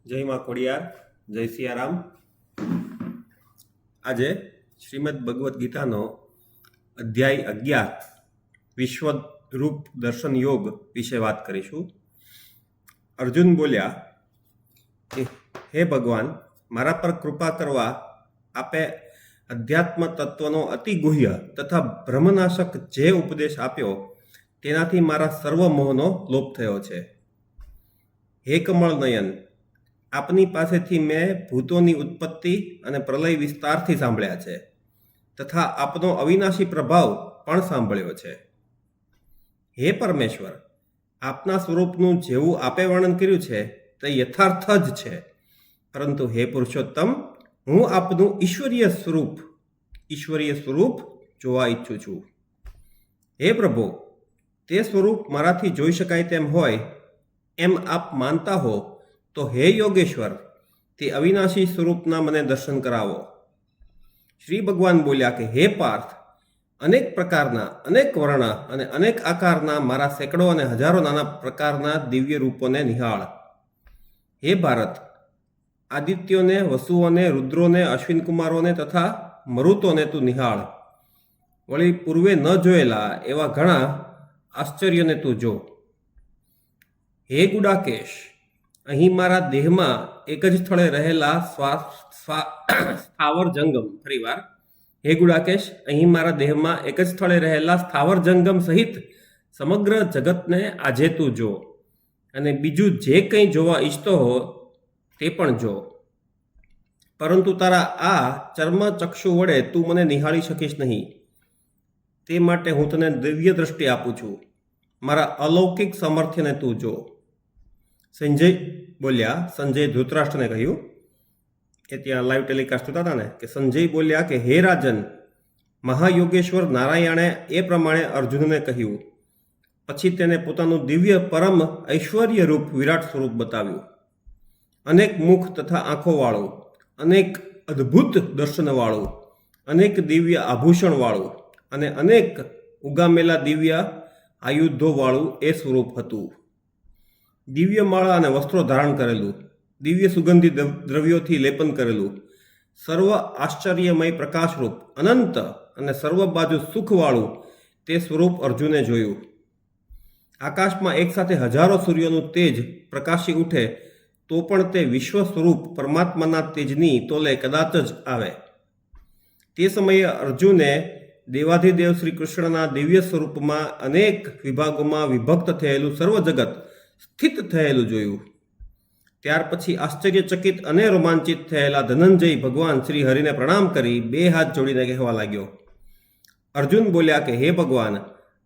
જય માં ખોડિયાર, જય સિયારામ. આજે શ્રીમદ ભગવદ્ ગીતાનો અધ્યાય 11 વિશ્વરૂપ દર્શન યોગ વિશે વાત કરીશું. અર્જુન બોલ્યા કે હે ભગવાન, મારા પર કૃપા કરવા આપે અધ્યાત્મ તત્વનો અતિ ગુહ્ય તથા ભ્રમનાશક જે ઉપદેશ આપ્યો તેનાથી મારા સર્વ મોહનો લોપ થયો છે. હે કમળ નયન, આપની પાસેથી મેં ભૂતોની ઉત્પત્તિ અને પ્રલય વિસ્તારથી સાંભળ્યા છે તથા આપનો અવિનાશી પ્રભાવ પણ સાંભળ્યો છે. હે પરમેશ્વર, આપના સ્વરૂપનું જેવું આપે વર્ણન કર્યું છે તે યથાર્થ જ છે, પરંતુ હે પુરુષોત્તમ, હું આપનું ઈશ્વરીય સ્વરૂપ જોવા ઈચ્છું છું. હે પ્રભુ, તે સ્વરૂપ મારાથી જોઈ શકાય તેમ હોય એમ આપ માનતા હો તો હે યોગેશ્વર, તે અવિનાશી સ્વરૂપના મને દર્શન કરાવો. શ્રી ભગવાન બોલ્યા કે હે પાર્થ, અનેક પ્રકારના, અનેક વર્ણ અને અનેક આકારના મારા સેંકડો અને હજારો નાના પ્રકારના દિવ્ય રૂપોને નિહાળ. હે ભારત, આદિત્યોને, વસુઓને, રુદ્રોને, અશ્વિનકુમારોને તથા મરુતોને તું નિહાળ. વળી પૂર્વે ન જોયેલા એવા ઘણા આશ્ચર્યોને તું જો. હે ગુડાકેશ, અહીં મારા દેહમાં એક જ સ્થળે રહેલા સ્થાવર જંગમ ફરીવાર હે ગુડાકેશ, અહીં મારા દેહમાં એક જ સ્થળે રહેલા સ્થાવર જંગમ સહિત સમગ્ર જગતને આજે તું જો, અને બીજું જે કંઈ જોવા ઈચ્છતો હો તે પણ જો. પરંતુ તારા આ ચર્મ ચક્ષુ વડે તું મને નિહાળી શકીશ નહીં. તે માટે હું તને દિવ્ય દ્રષ્ટિ આપું છું. મારા અલૌકિક સામર્થ્યને તું જો. સંજય બોલ્યા, સંજય ધૃતરાષ્ટ્રને કહ્યું, એ ત્યાં લાઈવ ટેલિકાસ્ટ થતા હતા ને, કે સંજય બોલ્યા કે હે રાજન, મહાયોગેશ્વર નારાયણે એ પ્રમાણે અર્જુનને કહ્યું. પછી તેને પોતાનું દિવ્ય પરમ ઐશ્વર્ય રૂપ વિરાટ સ્વરૂપ બતાવ્યું. અનેક મુખ તથા આંખોવાળું, અનેક અદ્ભુત દર્શનવાળું, અનેક દિવ્ય આભૂષણવાળું અને અનેક ઉગામેલા દિવ્ય આયુધોવાળું એ સ્વરૂપ હતું. દિવ્ય માળા અને વસ્ત્રો ધારણ કરેલું, દિવ્ય સુગંધી દ્રવ્યોથી લેપન કરેલું, સર્વ આશ્ચર્યમય પ્રકાશરૂપ, અનંત અને સર્વ બાજુ સુખવાળું તે સ્વરૂપ અર્જુને જોયું. આકાશમાં એકસાથે હજારો સૂર્યોનું તેજ પ્રકાશી ઉઠે તો પણ તે વિશ્વ સ્વરૂપ પરમાત્માના તેજની તોલે કદાચ જ આવે. તે સમયે અર્જુને દેવાધિદેવ શ્રી કૃષ્ણના દિવ્ય સ્વરૂપમાં અનેક વિભાગોમાં વિભક્ત થયેલું સર્વ જગત સ્થિત થયેલું જોયું. ત્યાર પછી આશ્ચર્યચકિત અને રોમાંચિત થયેલા ધનંજય ભગવાન શ્રી હરિને પ્રણામ કરી બે હાથ જોડીને કહેવા લાગ્યો. અર્જુન બોલ્યા કે હે ભગવાન,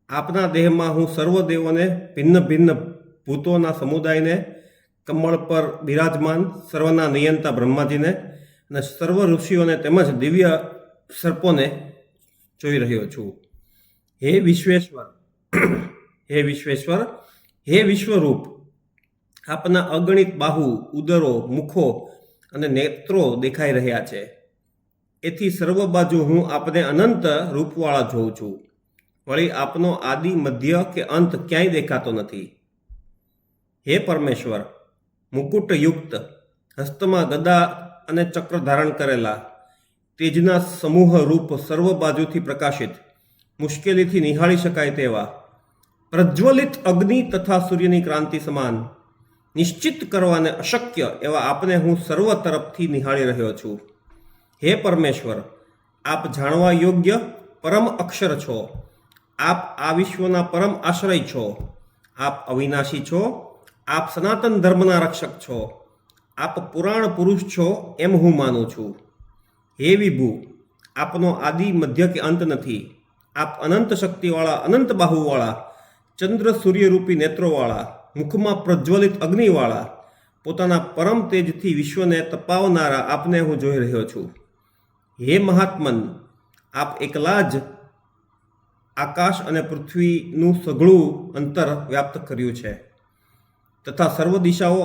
આપના દેહમાં હું સર્વ દેવોને, ભિન્ન ભિન્ન ભૂતોના સમુદાયને, કમળ પર બિરાજમાન સર્વના નિયંતા બ્રહ્માજીને અને સર્વ ઋષિઓને તેમજ દિવ્ય સર્પોને જોઈ રહ્યો છું. હે વિશ્વેશ્વર, હે વિશ્વરૂપ, આપના અગણિત બાહુ, ઉદરો, મુખો અને નેત્રો દેખાઈ રહ્યા છે. એથી સર્વ બાજુ હું આપને અનંત રૂપવાળા જોઉં છું. વળી આપનો આદિ, મધ્ય કે અંત ક્યાંય દેખાતો નથી. હે પરમેશ્વર, મુકુટયુક્ત, હસ્તમાં ગદા અને ચક્ર ધારણ કરેલા, તેજના સમૂહ રૂપ સર્વ બાજુથી પ્રકાશિત, મુશ્કેલીથી નિહાળી શકાય તેવા, પ્રજ્વલિત અગ્નિ તથા સૂર્યની ક્રાંતિ સમાન, નિશ્ચિત કરવાને અશક્ય એવા આપને હું સર્વ તરફથી નિહાળી રહ્યો છું. હે પરમેશ્વર, આપ જાણવા યોગ્ય પરમ અક્ષર છો. આપ આ વિશ્વના પરમ આશ્રય છો. આપ અવિનાશી છો. આપ સનાતન ધર્મના રક્ષક છો. આપ પુરાણ પુરુષ છો એમ હું માનું છું. હે વિભુ, આપનો આદિ, મધ્ય કે અંત નથી. આપ અનંત શક્તિવાળા, અનંત બાહુવાળા, ચંદ્ર સૂર્યરૂપી નેત્રોવાળા, મુખમાં પ્રજ્વલિત અગ્નિવાળા, પોતાના પરમ તેજથી વિશ્વને તપાવનારા આપને હું જોઈ રહ્યો છું. હે મહાત્મન, આપ એકલા જ આકાશ અને પૃથ્વીનું સઘળું અંતર વ્યાપ્ત કર્યું છે તથા સર્વ દિશાઓ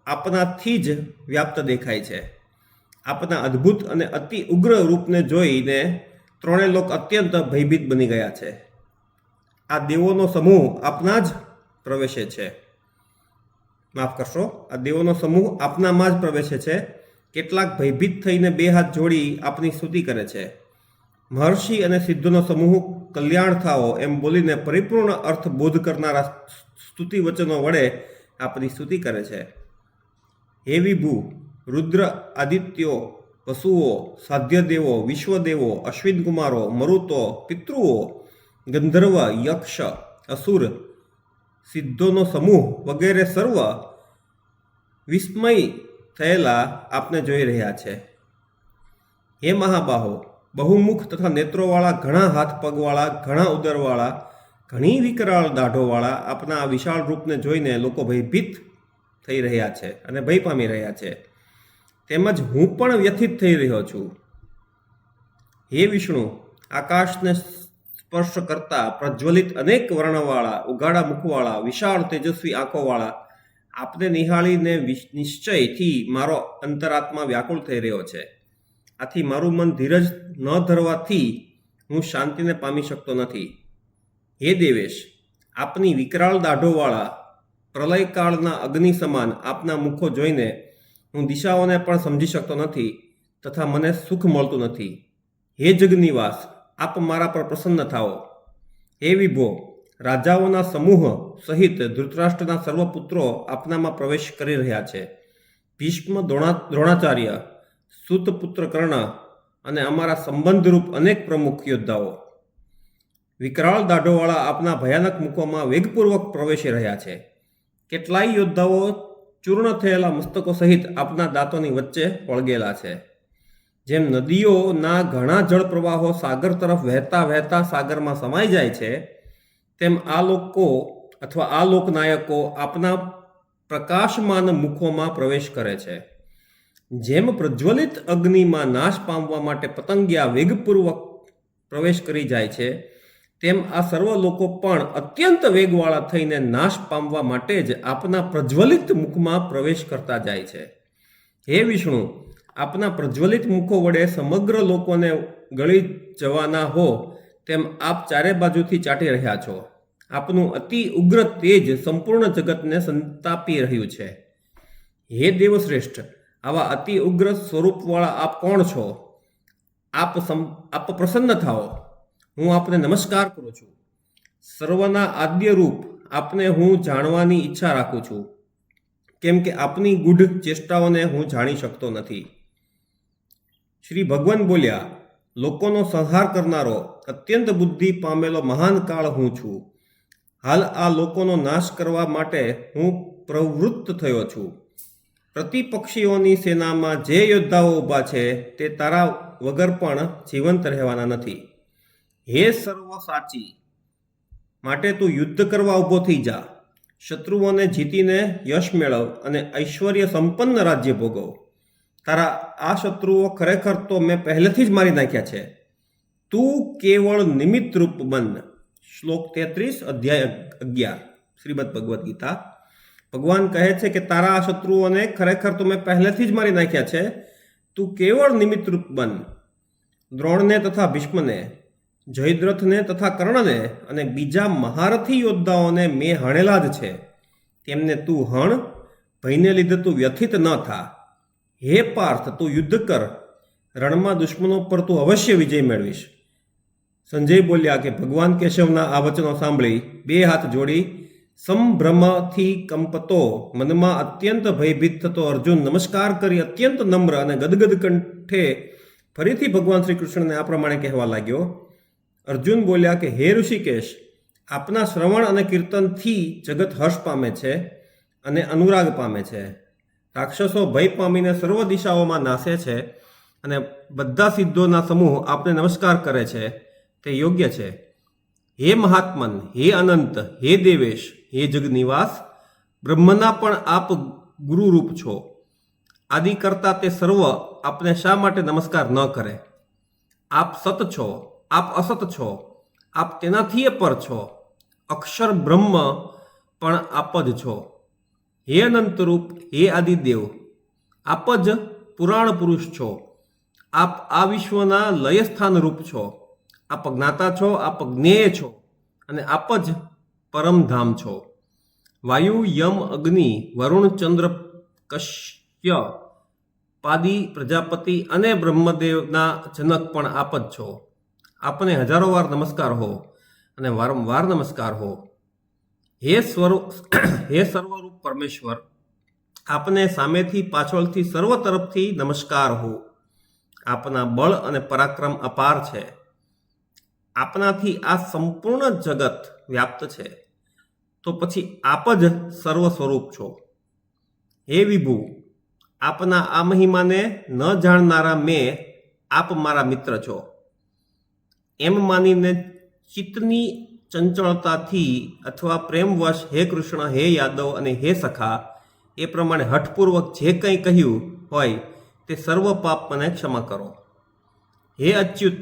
આપનાથી જ વ્યાપ્ત દેખાય છે. આપના અદ્ભુત અને અતિ ઉગ્ર રૂપને જોઈને ત્રણે લોક અત્યંત ભયભીત બની ગયા છે. આ દેવોનો સમૂહ આપના જ પ્રવેશે છે. માફ કરશો, આ દેવોનો સમૂહ આપનામાં જ પ્રવેશે છે. કેટલાક ભયભીત થઈને બે હાથ જોડી આપની સ્તુતિ કરે છે. મહર્ષિ અને સિદ્ધોનો સમૂહ કલ્યાણ થાઓ એમ બોલીને પરિપૂર્ણ અર્થ બોધ કરનારા સ્તુતિ વચનો વડે આપની સ્તુતિ કરે છે. હે વિભુ, રુદ્ર, આદિત્યો, વસુઓ, સાધ્યદેવો, વિશ્વદેવો, અશ્વિન કુમારો, મરુતો, પિતૃઓ, ગંધર્વ, યક્ષ, અસુર, સિદ્ધોનો સમૂહ વગેરે સર્વ વિસ્મય થયેલા આપને જોઈ રહ્યા છે. હે મહાબાહો, બહુમુખ તથા નેત્રોવાળા, ઘણા હાથ પગવાળા, ઘણા ઉદરવાળા, ઘણી વિકરાળ દાઢોવાળા આપના આ વિશાળ રૂપને જોઈને લોકો ભયભીત થઈ રહ્યા છે અને ભય પામી રહ્યા છે. તેમજ હું પણ વ્યથિત થઈ રહ્યો છું. હે વિષ્ણુ, આકાશને સ્પર્શ કરતા પ્રજ્વલિત અનેક વર્ણવાળા, ઉગાડા મુખવાળા, વિશાળ તેજસ્વી આંખોવાળા આપને નિહાળીને નિશ્ચયથી મારો અંતરાત્મા વ્યાકુળ થઈ રહ્યો છે. આથી મારું મન ધીરજ ન ધરવાથી હું શાંતિને પામી શકતો નથી. હે દેવેશ, આપની વિકરાળ દાઢોવાળા પ્રલયકાળના અગ્નિ સમાન આપના મુખો જોઈને હું દિશાઓને પણ સમજી શકતો નથી તથા મને સુખ મળતું નથી. હે જગનિવાસ, આપ મારા પર પ્રસન્ન થાઓ. હે વિભો, રાજાઓના સમૂહ સહિત ધૃતરાષ્ટ્રના સર્વ પુત્રો આપનામાં પ્રવેશ કરી રહ્યા છે. ભીષ્મ, દ્રોણાચાર્ય, સૂતપુત્ર કર્ણ અને અમારા સંબંધરૂપ અનેક પ્રમુખ યોદ્ધાઓ વિકરાળ દાઢોવાળા આપના ભયાનક મુખોમાં વેગપૂર્વક પ્રવેશી રહ્યા છે. કેટલાય યોદ્ધાઓ ચૂર્ણ થયેલા મસ્તકો સહિત આપના દાંતોની વચ્ચે વળગેલા છે. જેમ નદીઓના ઘણા જળ પ્રવાહો સાગર તરફ વહેતા વહેતા સાગરમાં સમાઈ જાય છે, તેમ આ લોકો અથવા આ લોકનાયકો આપના પ્રકાશમાન મુખોમાં પ્રવેશ કરે છે. જેમ પ્રજ્વલિત અગ્નિમાં નાશ પામવા માટે પતંગિયા વેગપૂર્વક પ્રવેશ કરી જાય છે, તેમ આ સર્વ લોકો પણ અત્યંત વેગવાળા થઈને નાશ પામવા માટે જ આપના પ્રજ્વલિત મુખમાં પ્રવેશ કરતા જાય છે. હે વિષ્ણુ, આપના પ્રજ્વલિત મુખો વડે સમગ્ર લોકોને ગળી જવાના હો તેમ આપ ચારે બાજુથી ચાટી રહ્યા છો. આપનું અતિ ઉગ્ર તેજ સંપૂર્ણ જગતને સંતાપી રહ્યું છે. હે દેવશ્રેષ્ઠ, આવા અતિ ઉગ્ર સ્વરૂપવાળા આપ કોણ છો? આપ પ્રસન્ન થાઓ. હું આપને નમસ્કાર કરું છું. સર્વના આદ્ય રૂપ આપને હું જાણવાની ઈચ્છા રાખું છું, કેમ કે આપની ગૂઢ ચેષ્ટાઓને હું જાણી શકતો નથી. શ્રી ભગવાન બોલ્યા, લોકોનો સંહાર કરનારો અત્યંત બુદ્ધિ પામેલો મહાન કાળ હું છું. હાલ આ લોકોનો નાશ કરવા માટે હું પ્રવૃત્ત થયો છું. પ્રતિપક્ષીઓની સેનામાં જે યોદ્ધાઓ ઊભા છે તે તારા વગર પણ જીવંત રહેવાના નથી. હે સર્વ સાચી, માટે તું યુદ્ધ કરવા ઊભો થઈ જા. શત્રુઓને જીતીને યશ મેળવ અને ઐશ્વર્ય સંપન્ન રાજ્ય ભોગવ. તારા આ શત્રુઓ ખરેખર તો મેં પહેલેથી જ મારી નાખ્યા છે. તું કેવળ નિમિત્ત રૂપ બન. શ્લોક 33, અધ્યાય 11, શ્રીમદ ભગવદ્ ગીતા. ભગવાન કહે છે કે તારા આ શત્રુઓને ખરેખર તો મેં પહેલેથી જ મારી નાખ્યા છે. તું કેવળ નિમિત્ત રૂપ બન. દ્રોણને તથા ભીષ્મને, જયદ્રથને તથા કર્ણને અને બીજા મહારથી યોદ્ધાઓને મેં હણેલા જ છે. તેમને તું હણ. ભયને લીધે તું વ્યથિત ન થા. હે પાર્થ, તું યુદ્ધ કર. રણમાં દુશ્મનો પર તું અવશ્ય વિજય મેળવીશ. સંજય બોલ્યા કે ભગવાન કેશવના આ વચનો સાંભળી બે હાથ જોડી સંભ્રમથી કંપતો મનમાં અત્યંત ભયભીત થતો અર્જુન નમસ્કાર કરી અત્યંત નમ્ર અને ગદગદ કંઠે ફરીથી ભગવાન શ્રી કૃષ્ણને આ પ્રમાણે કહેવા લાગ્યો. અર્જુન બોલ્યા કે હે ઋષિકેશ, આપના શ્રવણ અને કીર્તનથી જગત હર્ષ પામે છે અને અનુરાગ પામે છે. રાક્ષસો ભય પામીને સર્વ દિશાઓમાં નાસે છે અને બધા સિદ્ધોના સમૂહ આપને નમસ્કાર કરે છે. તે યોગ્ય છે. હે મહાત્મન, હે અનંત, હે દેવેશ, હે જગનિવાસ, બ્રહ્મના પણ આપ ગુરુરૂપ છો. આદિ કરતા તે સર્વ આપને શા માટે નમસ્કાર ન કરે? આપ સત છો, આપ અસત છો, આપ તેનાથી પર છો. અક્ષર બ્રહ્મ પણ આપ જ છો. હે અનંતરૂપ, હે આદિદેવ, આપ જ પુરાણ પુરુષ છો. આપ આ વિશ્વના લયસ્થાન રૂપ છો. આપ જ્ઞાતા છો, આપ જ્ઞેય છો અને આપ જ પરમધામ છો. વાયુ, યમ, અગ્નિ, વરુણ, ચંદ્ર, કશ્ય, પાદી, પ્રજાપતિ અને બ્રહ્મદેવના જનક પણ આપ જ છો. આપને હજારો વાર નમસ્કાર હો અને વારંવાર નમસ્કાર હો. હે સર્વરૂપ પરમેશ્વર, આપને સામેથી પાછળથી સર્વ તરફથી નમસ્કાર હો. આપના બળ અને પરાક્રમ અપાર છે. આપનાથી આ સંપૂર્ણ જગત વ્યાપ્ત છે. તો પછી આપ જ સર્વ સ્વરૂપ છો. હે વિભુ, આપના આ મહિમાને ન જાણનારા મેં આપ મારા મિત્ર છો એમ માનીને ચિત્તની ચંચળતાથી અથવા પ્રેમવશ હે કૃષ્ણ, હે યાદવ અને હે સખા એ પ્રમાણે હઠપૂર્વક જે કંઈ કહ્યું હોય તે સર્વ પાપ મને ક્ષમા કરો. હે અચ્યુત,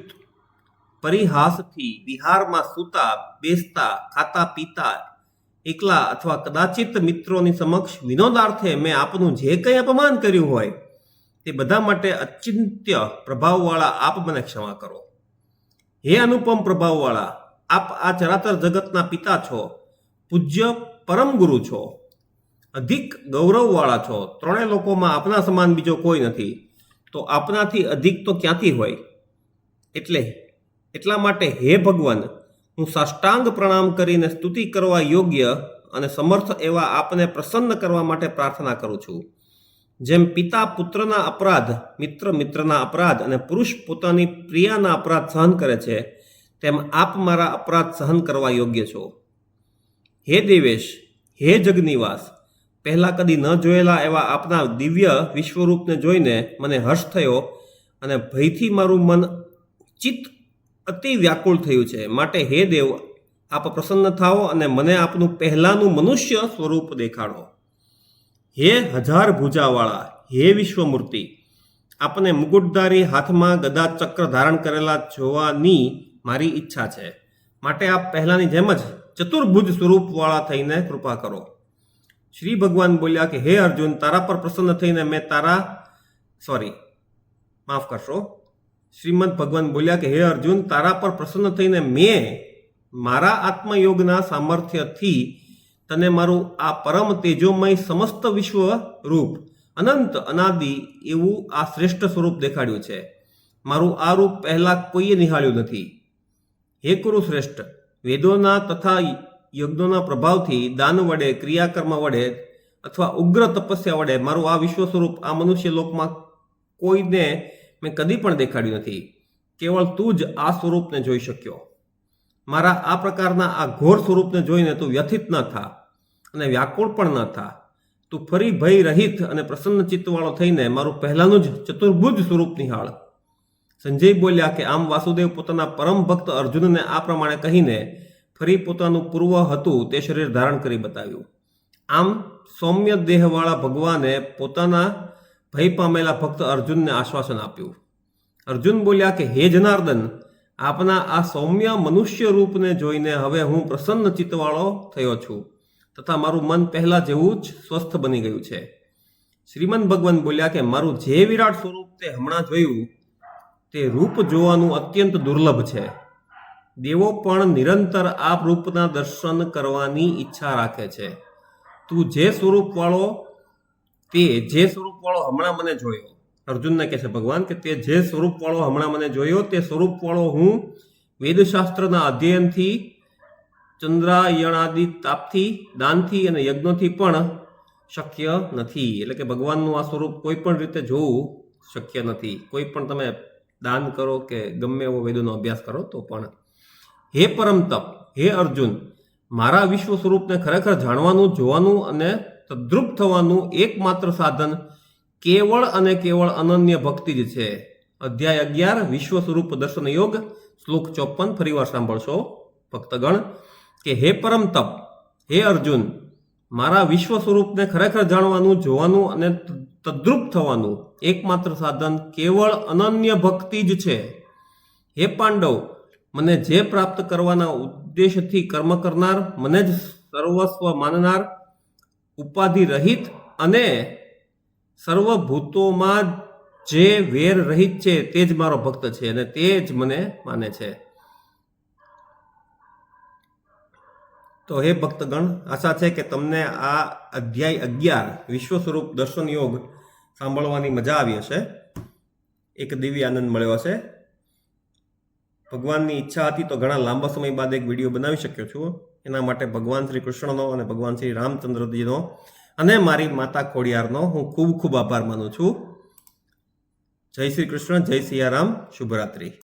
પરિહાસથી વિહારમાં સૂતા, બેસતા, ખાતા પીતા, એકલા અથવા કદાચિત મિત્રોની સમક્ષ વિનોદાર્થે મેં આપનું જે કંઈ અપમાન કર્યું હોય તે બધા માટે અચિંત્ય પ્રભાવવાળા આપ મને ક્ષમા કરો. હે અનુપમ પ્રભાવવાળા, આપ આ ચરાચર જગતના પિતા છો, પૂજ્ય પરમ ગુરુ છો, અધિક ગૌરવવાળા છો. ત્રણેય લોકોમાં આપના સમાન બીજો કોઈ નથી, તો આપનાથી અધિક તો ક્યાંથી હોય? એટલા માટે હે ભગવાન, હું સાષ્ટાંગ પ્રણામ કરીને સ્તુતિ કરવા યોગ્ય અને સમર્થ એવા આપને પ્રસન્ન કરવા માટે પ્રાર્થના કરું છું. જેમ પિતા પુત્રના અપરાધ, મિત્ર મિત્રના અપરાધ અને પુરુષ પોતાની પ્રિયાના અપરાધ સહન કરે છે, તેમ આપ મારા અપરાધ સહન કરવા યોગ્ય છો. હે દેવેશ, હે જગનિવાસ, પહેલાં કદી ન જોયેલા એવા આપના દિવ્ય વિશ્વરૂપને જોઈને મને હર્ષ થયો અને ભયથી મારું મન ચિત્ત અતિ વ્યાકુળ થયું છે. માટે હે દેવ, આપ પ્રસન્ન થાઓ અને મને આપનું પહેલાંનું મનુષ્ય સ્વરૂપ દેખાડો. હે હજાર ભુજાવાળા, હે વિશ્વમૂર્તિ, આપને મુકુટધારી હાથમાં ગદા ચક્ર ધારણ કરેલા જોવાની મારી ઈચ્છા છે. માટે આપ પહેલાંની જેમ જ ચતુર્ભુજ સ્વરૂપવાળા થઈને કૃપા કરો. શ્રી ભગવાન બોલ્યા કે હે અર્જુન, તારા પર પ્રસન્ન થઈને શ્રીમદ ભગવાન બોલ્યા કે હે અર્જુન, તારા પર પ્રસન્ન થઈને મેં મારા આત્મયોગના સામર્થ્યથી તને મારું આ પરમ તેજોમય સમસ્ત વિશ્વ રૂપ અનંત અનાદિ એવું આ શ્રેષ્ઠ સ્વરૂપ દેખાડ્યું છે. મારું આ રૂપ પહેલાં કોઈએ નિહાળ્યું નથી. હે કુરુશ્રેષ્ઠ, વેદોના તથા યજ્ઞોના પ્રભાવથી દાન વડે, ક્રિયાકર્મ વડે અથવા ઉગ્ર તપસ્યા વડે મારું આ વિશ્વ સ્વરૂપ આ મનુષ્ય લોકમાં કોઈને મેં કદી પણ દેખાડ્યું નથી. કેવળ તું જ આ સ્વરૂપને જોઈ શક્યો. મારા આ પ્રકારના આ ઘોર સ્વરૂપને જોઈને તું વ્યથિત ન થા અને વ્યાકુળ પણ ન થા. તું ફરી ભય રહિત અને પ્રસન્ન ચિત્તવાળો થઈને મારું પહેલાંનું જ ચતુર્ભુજ સ્વરૂપ નિહાળ. સંજય બોલ્યા કે આમ વાસુદેવ પોતાના પરમ ભક્ત અર્જુનને આ પ્રમાણે કહીને ફરી પોતાનું પૂર્વ હતું તે શરીર ધારણ કરી બતાવ્યું. આમ સૌમ્ય દેહવાળા ભગવાને પોતાના ભય પામેલા ભક્ત અર્જુનને આશ્વાસન આપ્યું. અર્જુન બોલ્યા કે હે જનાર્દન, આપના આ સૌમ્ય મનુષ્ય રૂપને જોઈને હવે હું પ્રસન્ન ચિત્તવાળો થયો છું તથા મારું મન પહેલાં જેવું જ સ્વસ્થ બની ગયું છે. શ્રીમદ ભગવાન બોલ્યા કે મારું જે વિરાટ સ્વરૂપ તે હમણાં જોયું તે રૂપ જોવાનું અત્યંત દુર્લભ છે. દેવો પણ નિરંતર આ રૂપના દર્શન કરવાની ઈચ્છા રાખે છે. તું જે સ્વરૂપવાળો હમણાં મને જોયો, અર્જુનને કહે છે ભગવાન કે તે જે સ્વરૂપવાળો હમણાં મને જોયો તે સ્વરૂપવાળો હું વેદશાસ્ત્રના અધ્યયનથી, ચંદ્રાયણાદિ તાપથી, દાનથી અને યજ્ઞોથી પણ શક્ય નથી. એટલે કે ભગવાનનું આ સ્વરૂપ કોઈ પણ રીતે જોવું શક્ય નથી. કોઈ પણ તમે દાન કરો કે ગમે એવો વેદોનો અભ્યાસ કરો તો પણ. હે પરમ તપ, હે અર્જુન, મારા વિશ્વ સ્વરૂપને ખરેખર જાણવાનું, જોવાનું અને તદ્રુપ થવાનું એકમાત્ર સાધન કેવળ અને કેવળ અનન્ય ભક્તિ જ છે. અધ્યાય 11 વિશ્વ સ્વરૂપ દર્શન યોગ, શ્લોક 54 ફરીવાર સાંભળશો ભક્તગણ કે હે પરમ તપ, હે અર્જુન, મારા વિશ્વ સ્વરૂપને ખરેખર જાણવાનું, જોવાનું અને તદ્રુપ થવાનું એકમાત્ર સાધન કેવળ અનન્ય ભક્તિ જ છે. હે પાંડવ, મને જે પ્રાપ્ત કરવાના ઉદ્દેશથી કર્મ કરનાર, મને જ સર્વસ્વ માનનાર, ઉપાધિ રહિત અને સર્વભૂતોમાં જે વેર રહિત છે તે જ મારો ભક્ત છે અને તે જ મને માને છે. તો હે ભક્તગણ, આશા છે કે તમને આ અધ્યાય 11 વિશ્વ સ્વરૂપ દર્શન યોગ સાંભળવાની મજા આવી હશે, એક દિવ્ય આનંદ મળ્યો હશે. ભગવાનની ઈચ્છા હતી તો ઘણા લાંબા સમય બાદ એક વિડીયો બનાવી શક્યો છું. એના માટે ભગવાન શ્રી કૃષ્ણનો અને ભગવાન શ્રી રામચંદ્રજીનો અને મારી માતા ખોડિયારનો હું ખૂબ ખૂબ આભાર માનું છું. જય શ્રી કૃષ્ણ, જય સિયારામ, શુભરાત્રી.